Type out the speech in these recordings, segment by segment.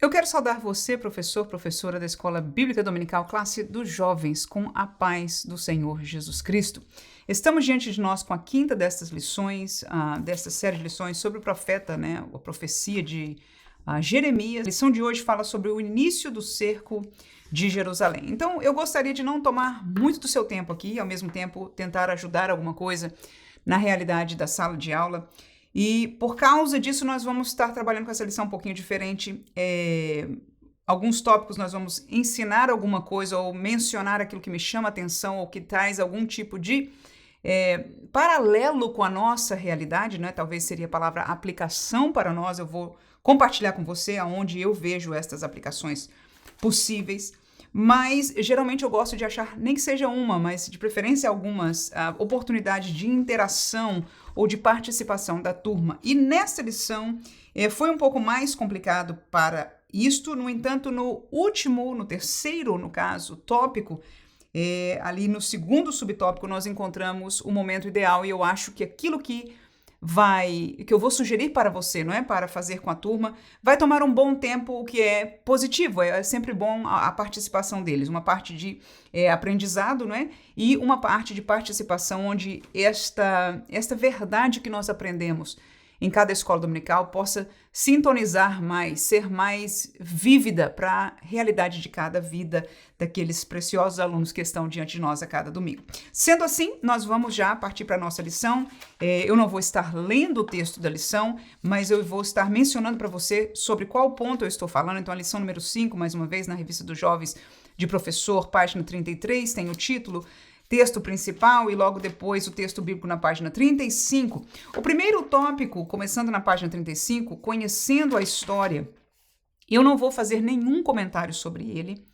Eu quero saudar você, professor, professora da Escola Bíblica Dominical, classe dos jovens, com a paz do Senhor Jesus Cristo. Estamos diante de nós com a quinta destas lições, desta série de lições sobre o profeta, a profecia de Jeremias. A lição de hoje fala sobre o início do cerco de Jerusalém. Então, eu gostaria de não tomar muito do seu tempo aqui, e ao mesmo tempo tentar ajudar alguma coisa na realidade da sala de aula. E por causa disso nós vamos estar trabalhando com essa lição um pouquinho diferente. Alguns tópicos nós vamos ensinar alguma coisa ou mencionar aquilo que me chama a atenção ou que traz algum tipo de paralelo com a nossa realidade, né? Talvez seria a palavra aplicação para nós. Eu vou compartilhar com você aonde eu vejo estas aplicações possíveis. Mas geralmente eu gosto de achar, nem que seja uma, mas de preferência algumas oportunidades de interação ou de participação da turma. E nessa lição foi um pouco mais complicado para isto, no entanto, no terceiro, no caso, tópico, ali no segundo subtópico nós encontramos o momento ideal e eu acho que aquilo que eu vou sugerir para você, não é, para fazer com a turma, vai tomar um bom tempo, o que é positivo, é sempre bom a participação deles, uma parte de aprendizado, não é, e uma parte de participação onde esta verdade que nós aprendemos em cada escola dominical possa sintonizar mais, ser mais vívida para a realidade de cada vida daqueles preciosos alunos que estão diante de nós a cada domingo. Sendo assim, nós vamos já partir para a nossa lição. Eu não vou estar lendo o texto da lição, mas eu vou estar mencionando para você sobre qual ponto eu estou falando. Então, a lição número 5, mais uma vez, na Revista dos Jovens de Professor, página 33, tem o título texto principal e logo depois o texto bíblico na página 35. O primeiro tópico, começando na página 35, conhecendo a história, eu não vou fazer nenhum comentário sobre ele,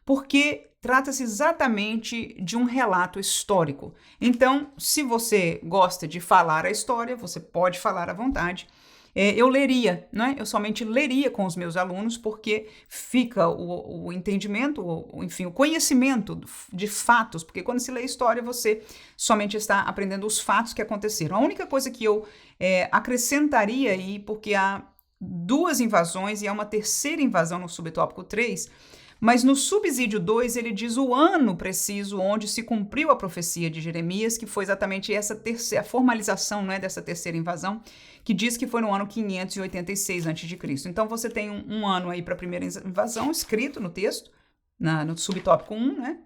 porque trata-se exatamente de um relato histórico. Então, se você gosta de falar a história, você pode falar à vontade. Eu leria, né? Eu somente leria com os meus alunos, porque fica o entendimento, enfim, o conhecimento de fatos, porque quando se lê história, você somente está aprendendo os fatos que aconteceram. A única coisa que eu acrescentaria aí, porque há duas invasões e há uma terceira invasão no subtópico 3, mas no subsídio 2 ele diz o ano preciso onde se cumpriu a profecia de Jeremias, que foi exatamente a formalização, não é, dessa terceira invasão, que diz que foi no ano 586 a.C. Então você tem um ano aí para a primeira invasão escrito no texto, no subtópico 1, né?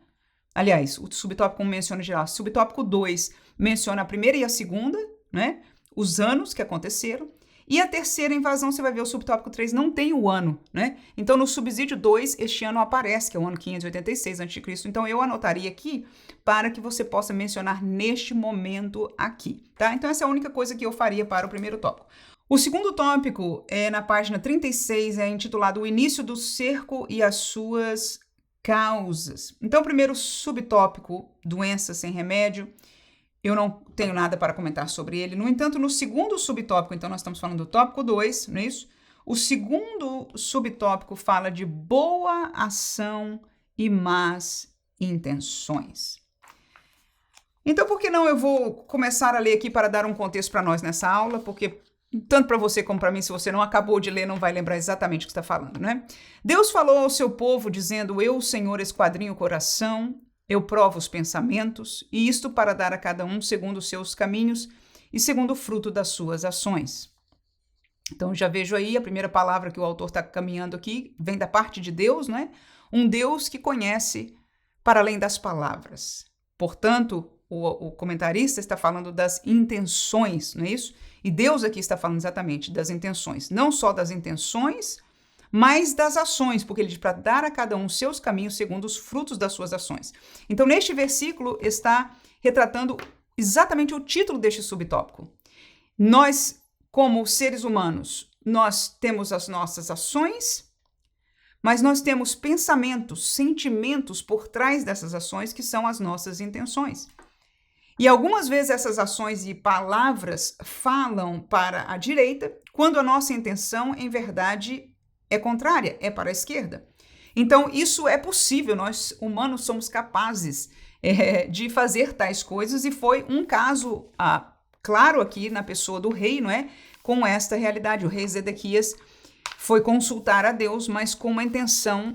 Aliás, o subtópico 1 menciona em geral, o subtópico 2 menciona a primeira e a segunda, né? Os anos que aconteceram. E a terceira invasão, você vai ver o subtópico 3, não tem o ano, né? Então, no subsídio 2, este ano aparece, que é o ano 586 a.C. Então, eu anotaria aqui para que você possa mencionar neste momento aqui, tá? Então, essa é a única coisa que eu faria para o primeiro tópico. O segundo tópico, na página 36, é intitulado O Início do Cerco e as Suas Causas. Então, o primeiro subtópico, doença sem remédio, eu não tenho nada para comentar sobre ele. No entanto, no segundo subtópico, então nós estamos falando do tópico 2, não é isso? O segundo subtópico fala de boa ação e más intenções. Então, por que não eu vou começar a ler aqui para dar um contexto para nós nessa aula, porque tanto para você como para mim, se você não acabou de ler, não vai lembrar exatamente o que está falando, né? Deus falou ao seu povo dizendo, eu, Senhor, esquadrinho o coração, eu provo os pensamentos, e isto para dar a cada um segundo os seus caminhos e segundo o fruto das suas ações. Então, já vejo aí a primeira palavra que o autor está caminhando aqui, vem da parte de Deus, não é? Um Deus que conhece para além das palavras. Portanto, o comentarista está falando das intenções, não é isso? E Deus aqui está falando exatamente das intenções, não só das intenções, mas das ações, porque ele diz para dar a cada um seus caminhos segundo os frutos das suas ações. Então, neste versículo está retratando exatamente o título deste subtópico. Nós, como seres humanos, nós temos as nossas ações, mas nós temos pensamentos, sentimentos por trás dessas ações que são as nossas intenções. E algumas vezes essas ações e palavras falam para a direita, quando a nossa intenção, em verdade, é contrária, é para a esquerda. Então, isso é possível, nós humanos somos capazes de fazer tais coisas, e foi um caso claro aqui na pessoa do rei, não é? Com esta realidade, o rei Zedequias foi consultar a Deus, mas com uma intenção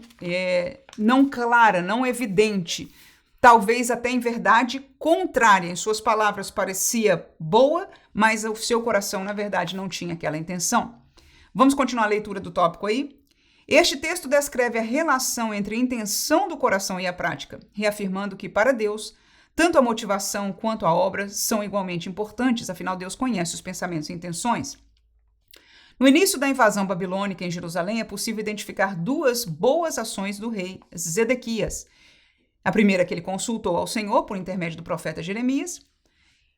não clara, não evidente, talvez até em verdade contrária. Em suas palavras parecia boa, mas o seu coração, na verdade, não tinha aquela intenção. Vamos continuar a leitura do tópico aí? Este texto descreve a relação entre a intenção do coração e a prática, reafirmando que, para Deus, tanto a motivação quanto a obra são igualmente importantes, afinal Deus conhece os pensamentos e intenções. No início da invasão babilônica em Jerusalém, é possível identificar duas boas ações do rei Zedequias. A primeira é que ele consultou ao Senhor por intermédio do profeta Jeremias,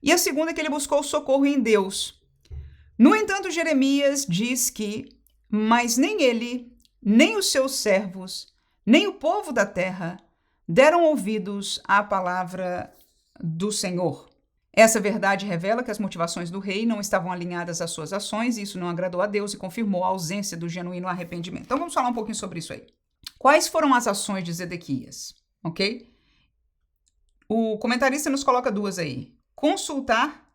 e a segunda é que ele buscou socorro em Deus. No entanto, Jeremias diz que, mas nem ele, nem os seus servos, nem o povo da terra deram ouvidos à palavra do Senhor. Essa verdade revela que as motivações do rei não estavam alinhadas às suas ações, e isso não agradou a Deus e confirmou a ausência do genuíno arrependimento. Então vamos falar um pouquinho sobre isso aí. Quais foram as ações de Zedequias? Ok? O comentarista nos coloca duas aí. Consultar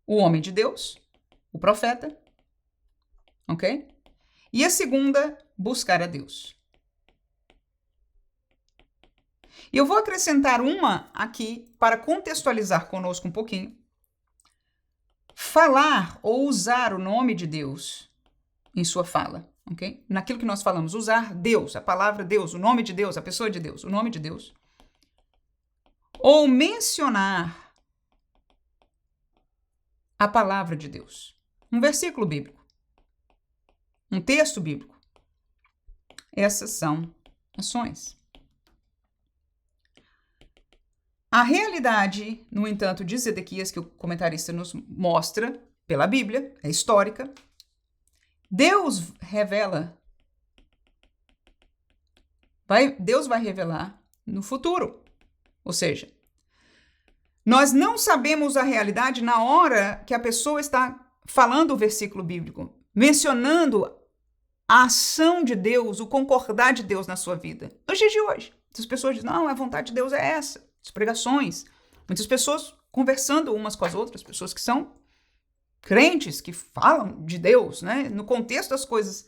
o homem de Deus, o profeta, ok? E a segunda, buscar a Deus. E eu vou acrescentar uma aqui para contextualizar conosco um pouquinho. Falar ou usar o nome de Deus em sua fala, ok? Naquilo que nós falamos, usar Deus, a palavra Deus, o nome de Deus, a pessoa de Deus, o nome de Deus. Ou mencionar a palavra de Deus. Um versículo bíblico. Um texto bíblico. Essas são ações. A realidade, no entanto, de Zedequias, que o comentarista nos mostra pela Bíblia, é histórica. Deus revela. Deus vai revelar no futuro. Ou seja, nós não sabemos a realidade na hora que a pessoa está falando o versículo bíblico, mencionando a ação de Deus, o concordar de Deus na sua vida. Nos dias de hoje, as pessoas dizem, não, a vontade de Deus é essa. As pregações, muitas pessoas conversando umas com as outras, pessoas que são crentes, que falam de Deus, né? No contexto das coisas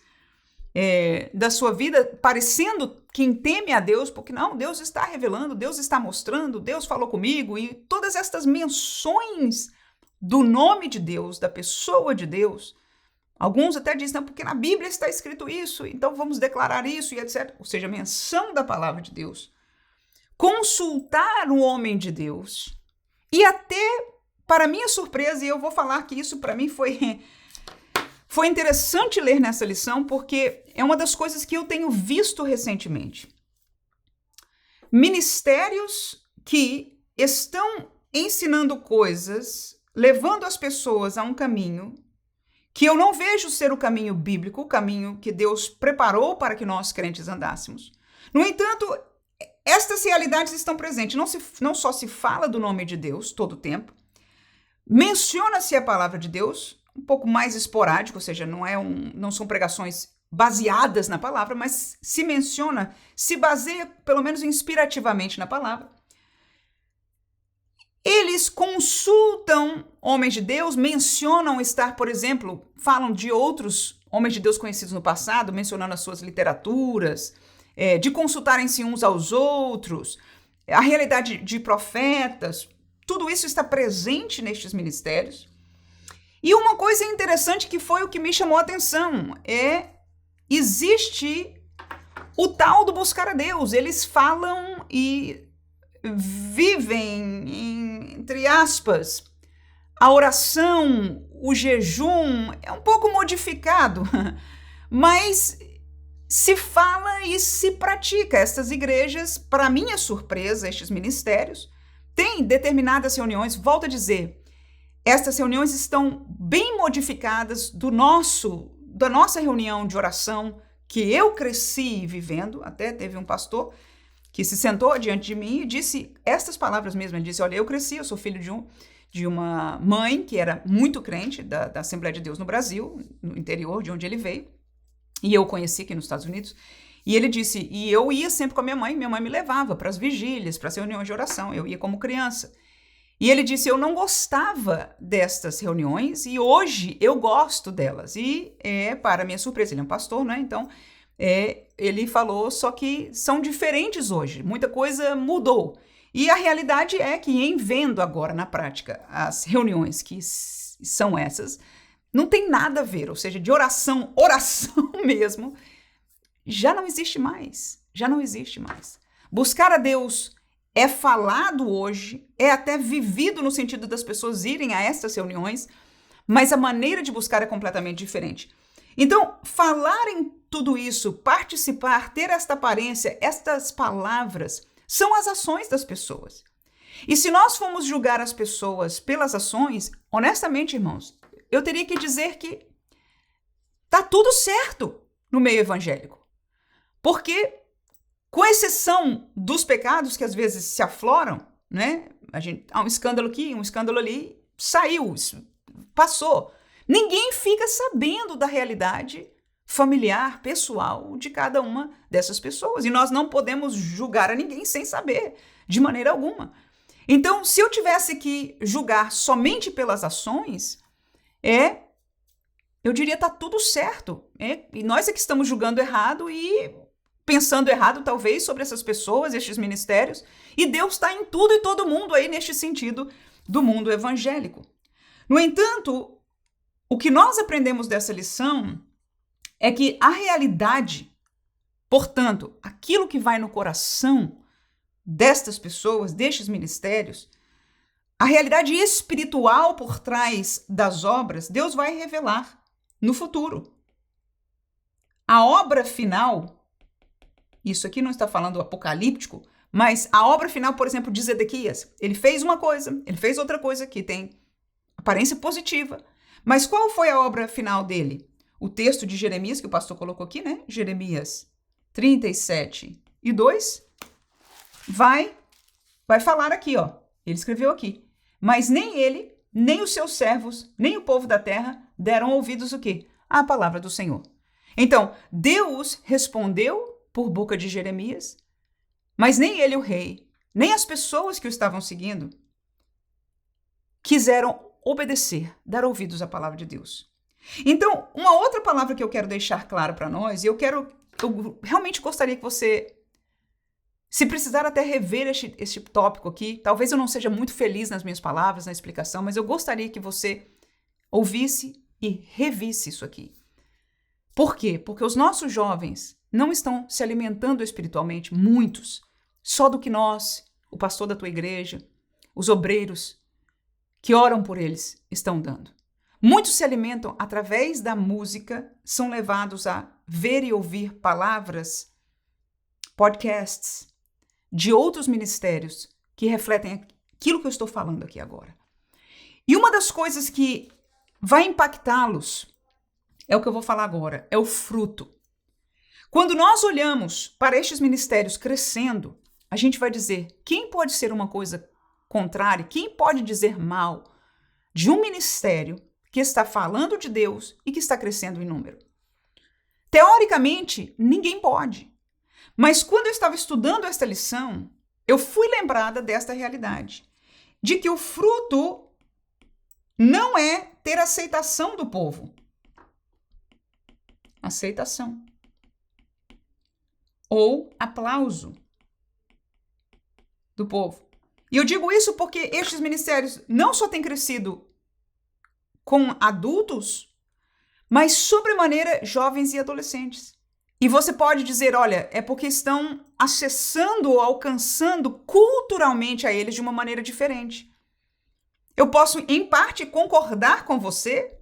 da sua vida, parecendo quem teme a Deus, porque não, Deus está revelando, Deus está mostrando, Deus falou comigo, e todas estas menções do nome de Deus, da pessoa de Deus, alguns até dizem, não, porque na Bíblia está escrito isso, então vamos declarar isso e etc. Ou seja, a menção da palavra de Deus. Consultar o homem de Deus e até, para minha surpresa, e eu vou falar que isso para mim foi interessante ler nessa lição, porque é uma das coisas que eu tenho visto recentemente. Ministérios que estão ensinando coisas, levando as pessoas a um caminho que eu não vejo ser o caminho bíblico, o caminho que Deus preparou para que nós crentes andássemos. No entanto, estas realidades estão presentes. Não só se fala do nome de Deus todo o tempo, menciona-se a palavra de Deus, um pouco mais esporádico, ou seja, não são pregações baseadas na palavra, mas se menciona, se baseia, pelo menos inspirativamente, na palavra. Eles consultam homens de Deus, mencionam estar, por exemplo, falam de outros homens de Deus conhecidos no passado, mencionando as suas literaturas, de consultarem-se uns aos outros, a realidade de profetas, tudo isso está presente nestes ministérios. E uma coisa interessante que foi o que me chamou a atenção, existe o tal do buscar a Deus. Eles falam e vivem, entre aspas, a oração, o jejum, é um pouco modificado, mas se fala e se pratica. Estas igrejas, para minha surpresa, estes ministérios, têm determinadas reuniões, volto a dizer, estas reuniões estão bem modificadas da nossa reunião de oração que eu cresci vivendo. Até teve um pastor que se sentou diante de mim e disse estas palavras mesmo. Ele disse, olha, eu cresci, eu sou filho de uma mãe que era muito crente da Assembleia de Deus no Brasil, no interior de onde ele veio, e eu o conheci aqui nos Estados Unidos. E ele disse, e eu ia sempre com a minha mãe me levava para as vigílias, para as reuniões de oração, eu ia como criança. E ele disse, eu não gostava destas reuniões e hoje eu gosto delas. E, para minha surpresa, ele é um pastor, né? Então, ele falou, só que são diferentes hoje, muita coisa mudou. E a realidade é que em vendo agora na prática as reuniões que são essas, não tem nada a ver, ou seja, de oração mesmo, já não existe mais, Buscar a Deus é falado hoje, é até vivido no sentido das pessoas irem a estas reuniões, mas a maneira de buscar é completamente diferente. Então, falar em tudo isso, participar, ter esta aparência, estas palavras, são as ações das pessoas. E se nós formos julgar as pessoas pelas ações, honestamente, irmãos, eu teria que dizer que tá tudo certo no meio evangélico. Porque, com exceção dos pecados que às vezes se afloram, né? Há um escândalo aqui, um escândalo ali, saiu, passou. Ninguém fica sabendo da realidade familiar, pessoal de cada uma dessas pessoas. E nós não podemos julgar a ninguém sem saber, de maneira alguma. Então, se eu tivesse que julgar somente pelas ações, eu diria tá tudo certo. E nós é que estamos julgando errado e pensando errado, talvez, sobre essas pessoas, estes ministérios. E Deus está em tudo e todo mundo aí neste sentido do mundo evangélico. No entanto, o que nós aprendemos dessa lição é que a realidade, portanto, aquilo que vai no coração destas pessoas, destes ministérios, a realidade espiritual por trás das obras, Deus vai revelar no futuro. A obra final, isso aqui não está falando apocalíptico, mas a obra final, por exemplo, de Zedequias, ele fez uma coisa, ele fez outra coisa que tem aparência positiva. Mas qual foi a obra final dele? O texto de Jeremias, que o pastor colocou aqui, né? Jeremias 37:2, vai falar aqui, ó. Ele escreveu aqui. Mas nem ele, nem os seus servos, nem o povo da terra deram ouvidos o quê? À palavra do Senhor. Então, Deus respondeu por boca de Jeremias, mas nem ele, o rei, nem as pessoas que o estavam seguindo, quiseram obedecer, dar ouvidos à palavra de Deus. Então, uma outra palavra que eu quero deixar claro para nós, e eu realmente gostaria que você, se precisar até rever este tópico aqui, talvez eu não seja muito feliz nas minhas palavras, na explicação, mas eu gostaria que você ouvisse e revisse isso aqui. Por quê? Porque os nossos jovens não estão se alimentando espiritualmente, muitos, só do que nós, o pastor da tua igreja, os obreiros que oram por eles, estão dando. Muitos se alimentam através da música, são levados a ver e ouvir palavras, podcasts de outros ministérios que refletem aquilo que eu estou falando aqui agora. E uma das coisas que vai impactá-los é o que eu vou falar agora, é o fruto. Quando nós olhamos para estes ministérios crescendo, a gente vai dizer, quem pode ser uma coisa contrária, quem pode dizer mal de um ministério que está falando de Deus e que está crescendo em número? Teoricamente, ninguém pode. Mas quando eu estava estudando esta lição, eu fui lembrada desta realidade, de que o fruto não é ter aceitação do povo. Aceitação. Ou aplauso do povo. E eu digo isso porque estes ministérios não só têm crescido com adultos, mas sobremaneira jovens e adolescentes. E você pode dizer, olha, é porque estão acessando ou alcançando culturalmente a eles de uma maneira diferente. Eu posso, em parte, concordar com você,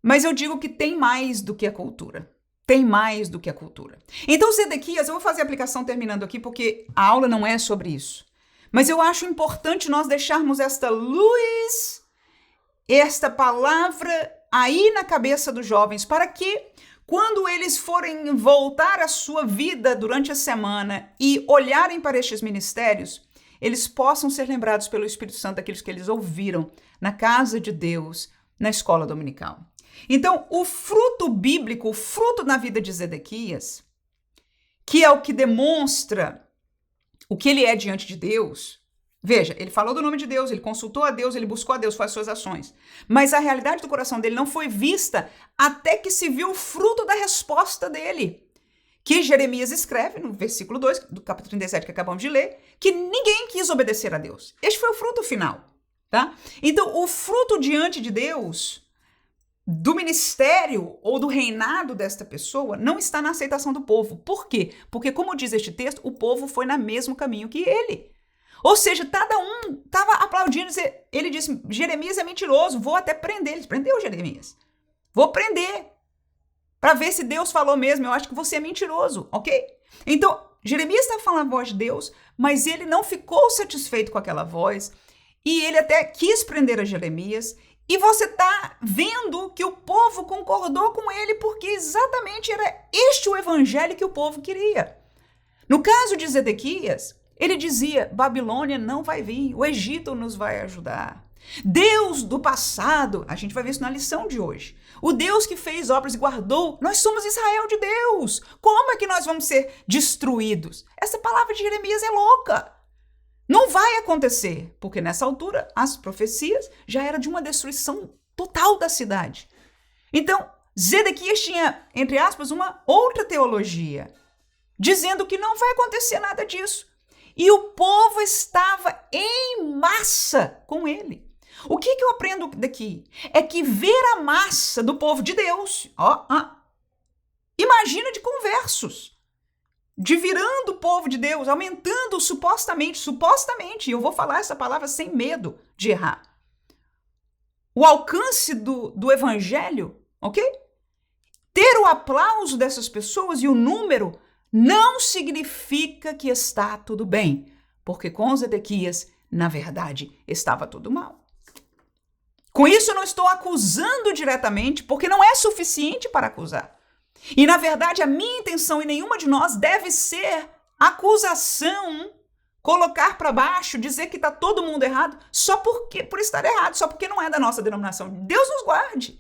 mas eu digo que tem mais do que a cultura. Tem mais do que a cultura. Então, Zedequias, eu vou fazer a aplicação terminando aqui, porque a aula não é sobre isso. Mas eu acho importante nós deixarmos esta luz, esta palavra aí na cabeça dos jovens, para que, quando eles forem voltar à sua vida durante a semana e olharem para estes ministérios, eles possam ser lembrados pelo Espírito Santo daqueles que eles ouviram na casa de Deus, na escola dominical. Então, o fruto bíblico, o fruto na vida de Zedequias, que é o que demonstra o que ele é diante de Deus, Veja, ele falou do nome de Deus, ele consultou a Deus, ele buscou a Deus, faz suas ações. Mas a realidade do coração dele não foi vista até que se viu o fruto da resposta dele. Que Jeremias escreve no versículo 2 do capítulo 37 que acabamos de ler, que ninguém quis obedecer a Deus. Este foi o fruto final, tá? Então, o fruto diante de Deus, do ministério ou do reinado desta pessoa, não está na aceitação do povo. Por quê? Porque, como diz este texto, o povo foi no mesmo caminho que ele. Ou seja, cada um estava aplaudindo. Ele disse, Jeremias é mentiroso, vou até prender. Ele prendeu Jeremias. Vou prender. Para ver se Deus falou mesmo. Eu acho que você é mentiroso, ok? Então, Jeremias está falando a voz de Deus, mas ele não ficou satisfeito com aquela voz. E ele até quis prender a Jeremias. E você está vendo que o povo concordou com ele, porque exatamente era este o evangelho que o povo queria. No caso de Zedequias, ele dizia, Babilônia não vai vir, o Egito nos vai ajudar. Deus do passado, a gente vai ver isso na lição de hoje. O Deus que fez obras e guardou, nós somos Israel de Deus. Como é que nós vamos ser destruídos? Essa palavra de Jeremias é louca. Não vai acontecer, porque nessa altura as profecias já eram de uma destruição total da cidade. Então, Zedequias tinha, entre aspas, uma outra teologia, dizendo que não vai acontecer nada disso. E o povo estava em massa com ele. O que eu aprendo daqui? É que ver a massa do povo de Deus, imagina de conversos, de virando o povo de Deus, aumentando supostamente, eu vou falar essa palavra sem medo de errar, o alcance do evangelho, ok? Ter o aplauso dessas pessoas e o número não significa que está tudo bem, porque com Zedequias, na verdade, estava tudo mal. Com isso, eu não estou acusando diretamente, porque não é suficiente para acusar. E, na verdade, a minha intenção e nenhuma de nós deve ser acusação, colocar para baixo, dizer que está todo mundo errado, só por estar errado, só porque não é da nossa denominação. Deus nos guarde.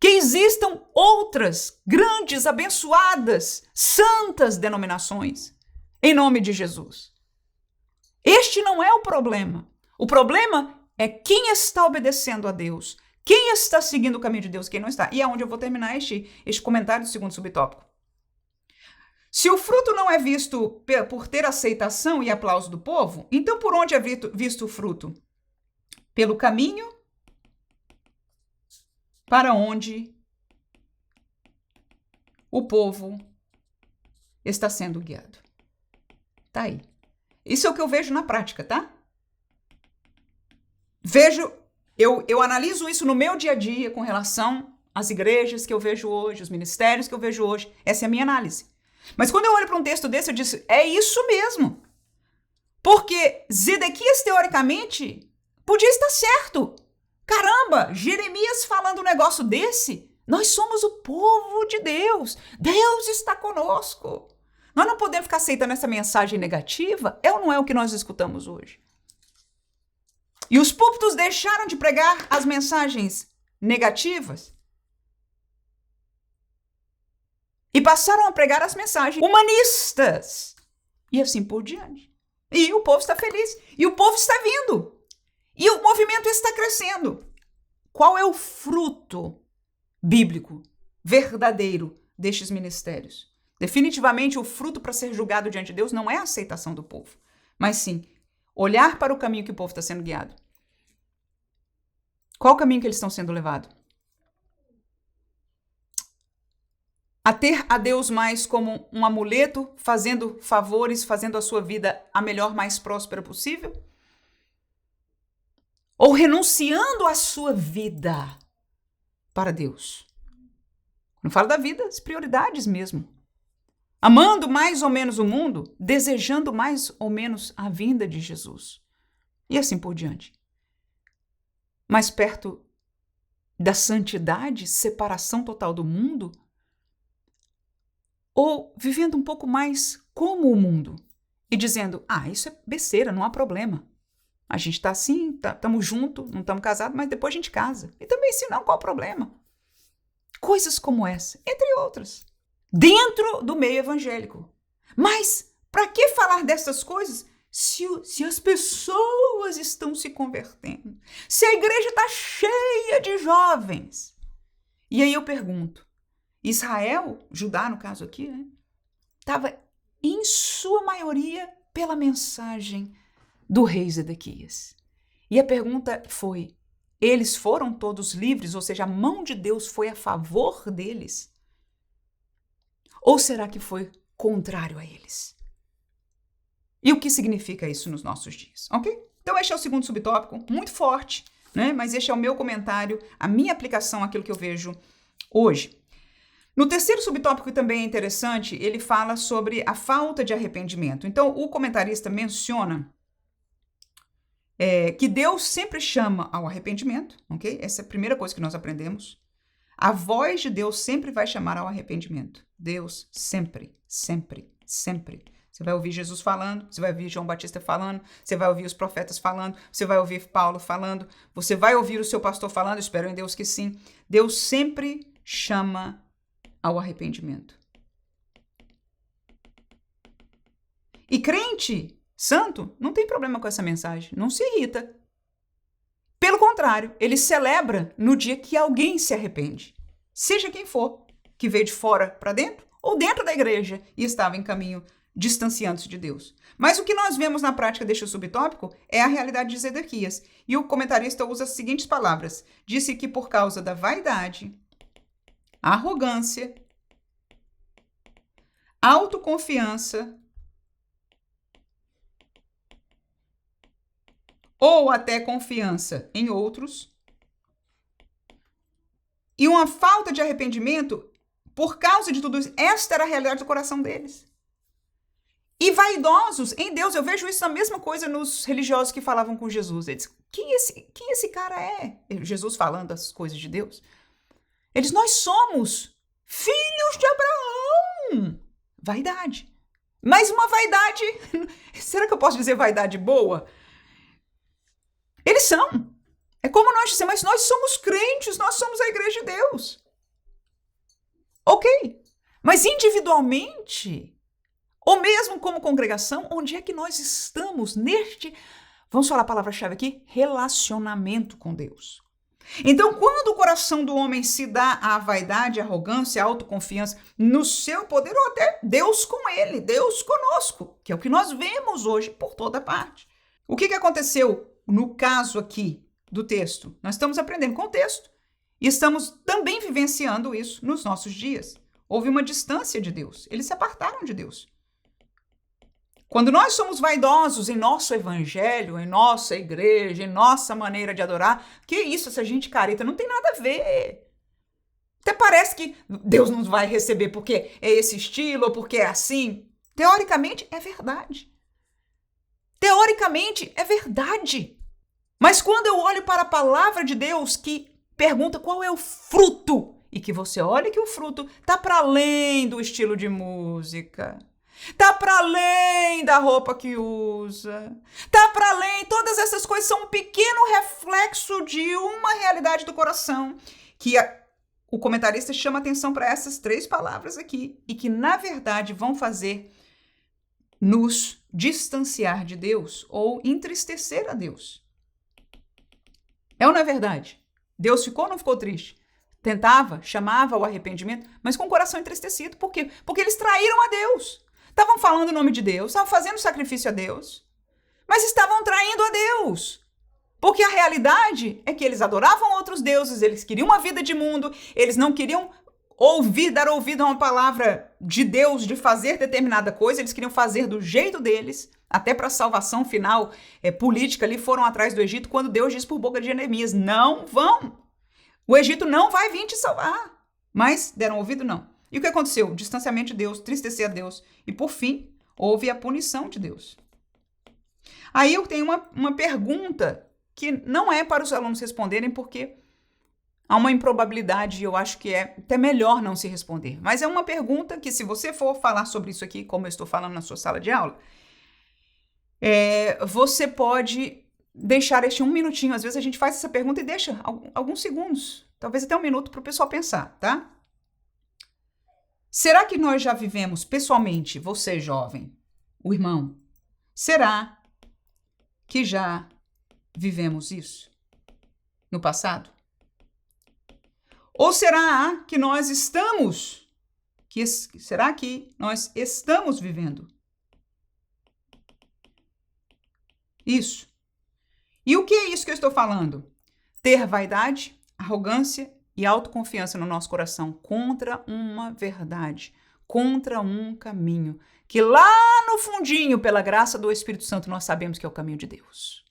Que existam outras grandes, abençoadas, santas denominações, em nome de Jesus. Este não é o problema. O problema é quem está obedecendo a Deus, quem está seguindo o caminho de Deus, quem não está. E é onde eu vou terminar este comentário do segundo subtópico. Se o fruto não é visto por ter aceitação e aplauso do povo, então por onde é visto o fruto? Pelo caminho para onde o povo está sendo guiado. Tá aí. Isso é o que eu vejo na prática, tá? Eu analiso isso no meu dia a dia com relação às igrejas que eu vejo hoje, os ministérios que eu vejo hoje. Essa é a minha análise. Mas quando eu olho para um texto desse, eu disse, é isso mesmo. Porque Zedequias, teoricamente, podia estar certo. Caramba, Jeremias falando um negócio desse, nós somos o povo de Deus. Deus está conosco. Nós não podemos ficar aceitando essa mensagem negativa. É ou não é o que nós escutamos hoje? E os púlpitos deixaram de pregar as mensagens negativas e passaram a pregar as mensagens humanistas. E assim por diante. E o povo está feliz. E o povo está vindo. E o movimento está crescendo. Qual é o fruto bíblico, verdadeiro, destes ministérios? Definitivamente, o fruto para ser julgado diante de Deus não é a aceitação do povo, mas sim olhar para o caminho que o povo está sendo guiado. Qual o caminho que eles estão sendo levados? A ter a Deus mais como um amuleto, fazendo favores, fazendo a sua vida a melhor, mais próspera possível? Ou renunciando à sua vida para Deus? Não falo da vida, as prioridades mesmo. Amando mais ou menos o mundo, desejando mais ou menos a vinda de Jesus. E assim por diante. Mais perto da santidade, separação total do mundo? Ou vivendo um pouco mais como o mundo e dizendo, isso é besteira, não há problema. A gente está assim, estamos juntos, não estamos casados, mas depois a gente casa. E também, se não, qual o problema? Coisas como essa, entre outras, dentro do meio evangélico. Mas para que falar dessas coisas se as pessoas estão se convertendo, se a igreja está cheia de jovens. E aí eu pergunto, Israel, Judá no caso aqui, né, estava em sua maioria pela mensagem do rei Zedequias. E a pergunta foi, eles foram todos livres, ou seja, a mão de Deus foi a favor deles? Ou será que foi contrário a eles? E o que significa isso nos nossos dias, ok? Então este é o segundo subtópico, muito forte, né? Mas este é o meu comentário, a minha aplicação àquilo que eu vejo hoje. No terceiro subtópico, que também é interessante, ele fala sobre a falta de arrependimento. Então, o comentarista menciona que Deus sempre chama ao arrependimento, ok? Essa é a primeira coisa que nós aprendemos. A voz de Deus sempre vai chamar ao arrependimento. Deus sempre, sempre, sempre. Você vai ouvir Jesus falando, você vai ouvir João Batista falando, você vai ouvir os profetas falando, você vai ouvir Paulo falando, você vai ouvir o seu pastor falando, espero em Deus que sim. Deus sempre chama ao arrependimento. E crente santo não tem problema com essa mensagem, não se irrita. Pelo contrário, ele celebra no dia que alguém se arrepende, seja quem for, que veio de fora para dentro ou dentro da igreja e estava em caminho distanciando-se de Deus. Mas o que nós vemos na prática deste subtópico é a realidade de Zedequias. E o comentarista usa as seguintes palavras. Disse que por causa da vaidade, arrogância, autoconfiança ou até confiança em outros e uma falta de arrependimento, por causa de tudo isso, esta era a realidade do coração deles. E vaidosos em Deus, eu vejo isso a mesma coisa nos religiosos que falavam com Jesus. Eles, quem esse cara é? Jesus falando as coisas de Deus. Eles, nós somos filhos de Abraão. Vaidade. Mas uma vaidade, será que eu posso dizer vaidade boa? Eles são. É como nós dizemos, mas nós somos crentes, nós somos a igreja de Deus. Ok. Mas individualmente, ou mesmo como congregação, onde é que nós estamos neste, vamos falar a palavra-chave aqui, relacionamento com Deus. Então, quando o coração do homem se dá à vaidade, à arrogância, à autoconfiança, no seu poder, ou até Deus com ele, Deus conosco, que é o que nós vemos hoje por toda parte. O que aconteceu no caso aqui do texto? Nós estamos aprendendo com o texto e estamos também vivenciando isso nos nossos dias. Houve uma distância de Deus, eles se apartaram de Deus. Quando nós somos vaidosos em nosso evangelho, em nossa igreja, em nossa maneira de adorar, que isso, essa gente careta, não tem nada a ver. Até parece que Deus não vai receber porque é esse estilo ou porque é assim. Teoricamente, é verdade. Teoricamente, é verdade. Mas quando eu olho para a palavra de Deus que pergunta qual é o fruto, e que você olha que o fruto está para além do estilo de música, tá para além da roupa que usa, tá para além, todas essas coisas são um pequeno reflexo de uma realidade do coração, que o comentarista chama atenção para essas três palavras aqui, e que na verdade vão fazer nos distanciar de Deus, ou entristecer a Deus. É ou não é verdade? Deus ficou ou não ficou triste? Tentava, chamava ao arrependimento, mas com o coração entristecido. Por quê? Porque eles traíram a Deus. Estavam falando o nome de Deus, estavam fazendo sacrifício a Deus, mas estavam traindo a Deus. Porque a realidade é que eles adoravam outros deuses, eles queriam uma vida de mundo, eles não queriam dar ouvido a uma palavra de Deus de fazer determinada coisa, eles queriam fazer do jeito deles, até para a salvação final política ali, foram atrás do Egito, quando Deus diz por boca de Jeremias, não vão, o Egito não vai vir te salvar, mas deram ouvido não. E o que aconteceu? Distanciamento de Deus, tristecer a Deus. E, por fim, houve a punição de Deus. Aí eu tenho uma pergunta que não é para os alunos responderem, porque há uma improbabilidade e eu acho que é até melhor não se responder. Mas é uma pergunta que, se você for falar sobre isso aqui, como eu estou falando na sua sala de aula, você pode deixar este 1 minutinho. Às vezes a gente faz essa pergunta e deixa alguns segundos, talvez até 1 minuto para o pessoal pensar, tá? Será que nós já vivemos pessoalmente, você jovem, o irmão, será que já vivemos isso no passado? Ou será que nós estamos vivendo isso? E o que é isso que eu estou falando? Ter vaidade, arrogância e autoconfiança no nosso coração contra uma verdade, contra um caminho que lá no fundinho, pela graça do Espírito Santo, nós sabemos que é o caminho de Deus.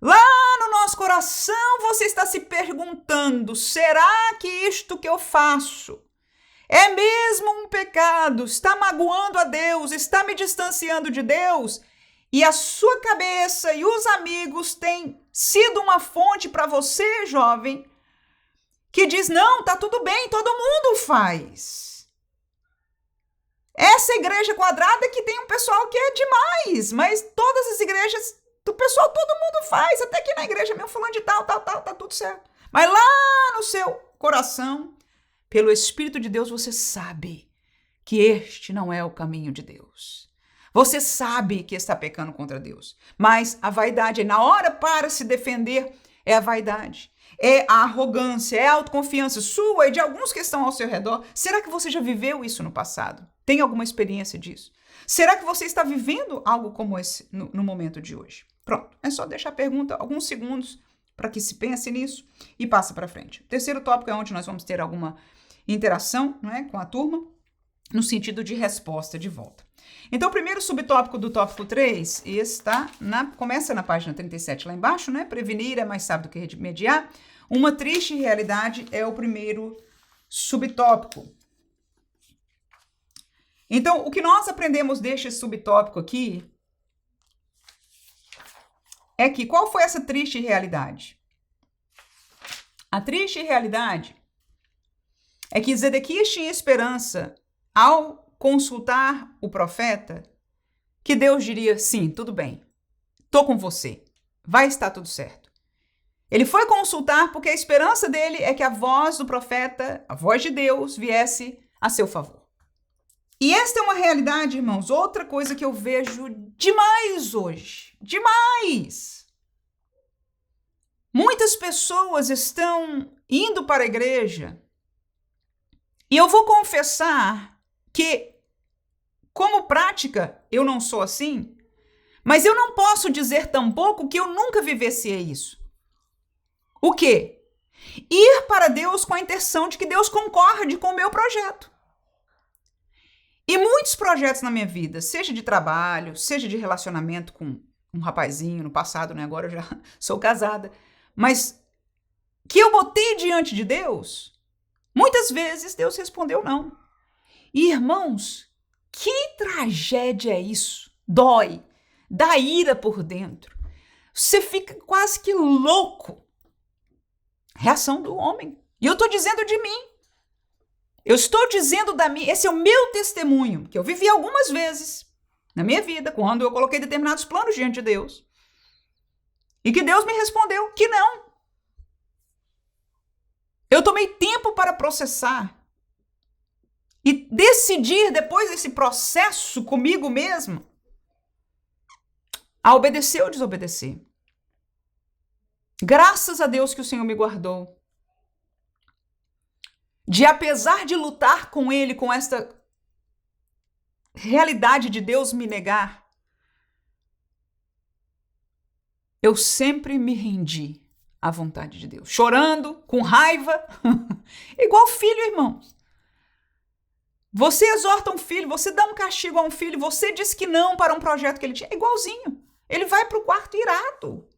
Lá no nosso coração você está se perguntando, será que isto que eu faço é mesmo um pecado? Está magoando a Deus? Está me distanciando de Deus? E a sua cabeça e os amigos têm sido uma fonte para você, jovem, que diz, não, tá tudo bem, todo mundo faz. Essa igreja quadrada que tem um pessoal que é demais, mas todas as igrejas do pessoal, todo mundo faz, até que na igreja mesmo falando de tal, tá tudo certo. Mas lá no seu coração, pelo Espírito de Deus, você sabe que este não é o caminho de Deus. Você sabe que está pecando contra Deus, mas a vaidade, na hora para se defender, é a vaidade, é a arrogância, é a autoconfiança sua e de alguns que estão ao seu redor. Será que você já viveu isso no passado? Tem alguma experiência disso? Será que você está vivendo algo como esse no momento de hoje? Pronto, é só deixar a pergunta alguns segundos para que se pense nisso e passa para frente. O terceiro tópico é onde nós vamos ter alguma interação, não é, com a turma, no sentido de resposta de volta. Então, o primeiro subtópico do tópico 3 começa na página 37 lá embaixo, né? Prevenir é mais sábio do que remediar. Uma triste realidade é o primeiro subtópico. Então, o que nós aprendemos deste subtópico aqui é que qual foi essa triste realidade? A triste realidade é que Zedequias tinha esperança ao consultar o profeta, que Deus diria, sim, tudo bem, tô com você, vai estar tudo certo. Ele foi consultar porque a esperança dele é que a voz do profeta, a voz de Deus, viesse a seu favor. E esta é uma realidade, irmãos, outra coisa que eu vejo demais hoje, demais. Muitas pessoas estão indo para a igreja e eu vou confessar que, como prática, eu não sou assim, mas eu não posso dizer tampouco que eu nunca vivenciei isso. O quê? Ir para Deus com a intenção de que Deus concorde com o meu projeto. E muitos projetos na minha vida, seja de trabalho, seja de relacionamento com um rapazinho no passado, né? Agora eu já sou casada, mas que eu botei diante de Deus, muitas vezes Deus respondeu não. E, irmãos, que tragédia é isso? Dói, dá ira por dentro. Você fica quase que louco. Reação do homem. E eu estou dizendo de mim. Eu estou dizendo da minha. Esse é o meu testemunho, que eu vivi algumas vezes na minha vida, quando eu coloquei determinados planos diante de Deus. E que Deus me respondeu que não. Eu tomei tempo para processar. E decidir, depois desse processo comigo mesmo, a obedecer ou desobedecer. Graças a Deus que o Senhor me guardou. De, apesar de lutar com Ele, com esta realidade de Deus me negar, eu sempre me rendi à vontade de Deus. Chorando, com raiva, igual filho, irmãos. Você exorta um filho, você dá um castigo a um filho, você diz que não para um projeto que ele tinha, é igualzinho. Ele vai para o quarto irado.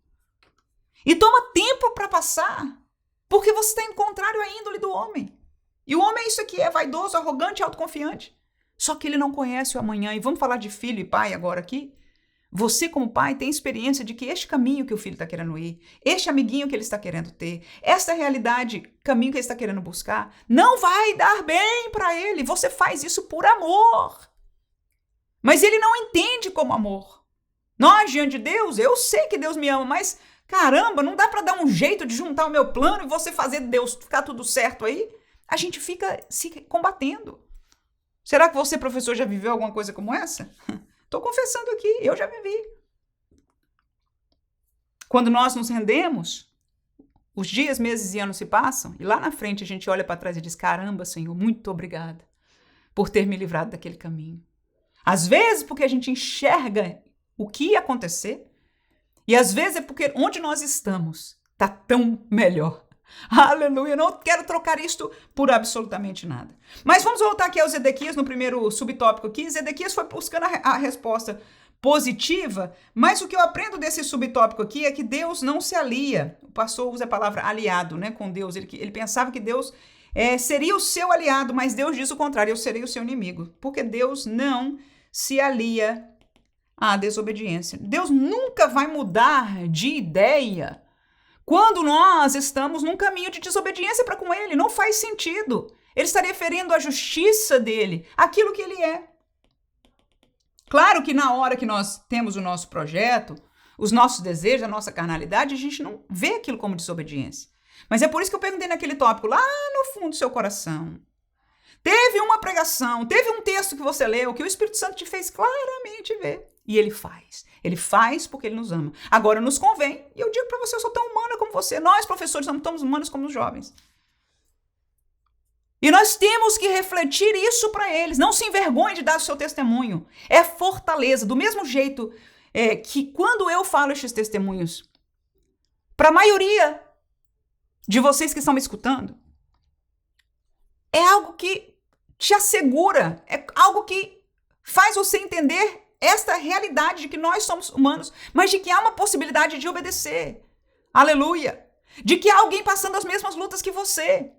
E toma tempo para passar, porque você está indo contrário à índole do homem. E o homem é isso aqui, é vaidoso, arrogante, autoconfiante. Só que ele não conhece o amanhã. E vamos falar de filho e pai agora aqui? Você, como pai, tem experiência de que este caminho que o filho está querendo ir, este amiguinho que ele está querendo ter, esta realidade, caminho que ele está querendo buscar, não vai dar bem para ele. Você faz isso por amor. Mas ele não entende como amor. Nós, diante de Deus, eu sei que Deus me ama, mas caramba, não dá para dar um jeito de juntar o meu plano e você fazer Deus ficar tudo certo aí? A gente fica se combatendo. Será que você, professor, já viveu alguma coisa como essa? Estou confessando aqui, eu já vivi. Quando nós nos rendemos, os dias, meses e anos se passam, e lá na frente a gente olha para trás e diz, caramba, Senhor, muito obrigada por ter me livrado daquele caminho. Às vezes porque a gente enxerga o que ia acontecer, e às vezes é porque onde nós estamos está tão melhor. Aleluia, não quero trocar isto por absolutamente nada. Mas vamos voltar aqui ao Zedequias, no primeiro subtópico aqui. Zedequias foi buscando a resposta positiva, mas o que eu aprendo desse subtópico aqui é que Deus não se alia. O pastor usa a palavra aliado, né, com Deus. Ele pensava que Deus seria o seu aliado, mas Deus diz o contrário, eu serei o seu inimigo. Porque Deus não se alia à desobediência. Deus nunca vai mudar de ideia quando nós estamos num caminho de desobediência para com ele. Não faz sentido. Ele estaria ferindo a justiça dele, aquilo que ele é. Claro que na hora que nós temos o nosso projeto, os nossos desejos, a nossa carnalidade, a gente não vê aquilo como desobediência. Mas é por isso que eu perguntei naquele tópico, lá no fundo do seu coração. Teve uma pregação, teve um texto que você leu, que o Espírito Santo te fez claramente ver. E ele faz. Ele faz porque ele nos ama. Agora nos convém, e eu digo para você, eu sou tão humana como você. Nós, professores, somos tão humanos como os jovens. E nós temos que refletir isso para eles. Não se envergonhe de dar o seu testemunho. É fortaleza. Do mesmo jeito que quando eu falo estes testemunhos, para a maioria de vocês que estão me escutando, é algo que te assegura, é algo que faz você entender esta realidade de que nós somos humanos, mas de que há uma possibilidade de obedecer. Aleluia! De que há alguém passando as mesmas lutas que você.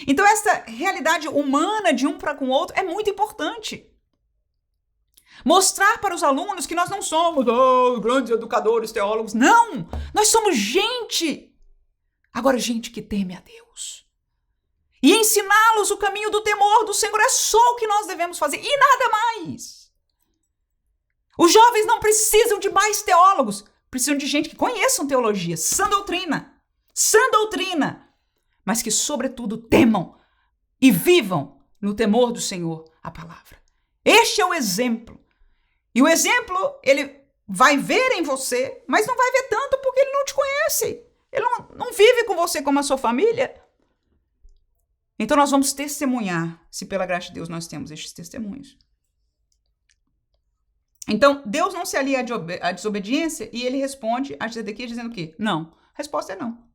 Então, essa realidade humana de um para com o outro é muito importante. Mostrar para os alunos que nós não somos grandes educadores, teólogos. Não! Nós somos gente. Agora, gente que teme a Deus. E ensiná-los o caminho do temor do Senhor é só o que nós devemos fazer e nada mais. Os jovens não precisam de mais teólogos. Precisam de gente que conheçam teologia, sã doutrina. Mas que, sobretudo, temam e vivam no temor do Senhor a palavra. Este é o exemplo. E o exemplo, ele vai ver em você, mas não vai ver tanto porque ele não te conhece. Ele não vive com você como a sua família. Então nós vamos testemunhar, se pela graça de Deus nós temos estes testemunhos. Então, Deus não se alia à desobediência e ele responde a Zedequias dizendo o quê? Não. A resposta é não.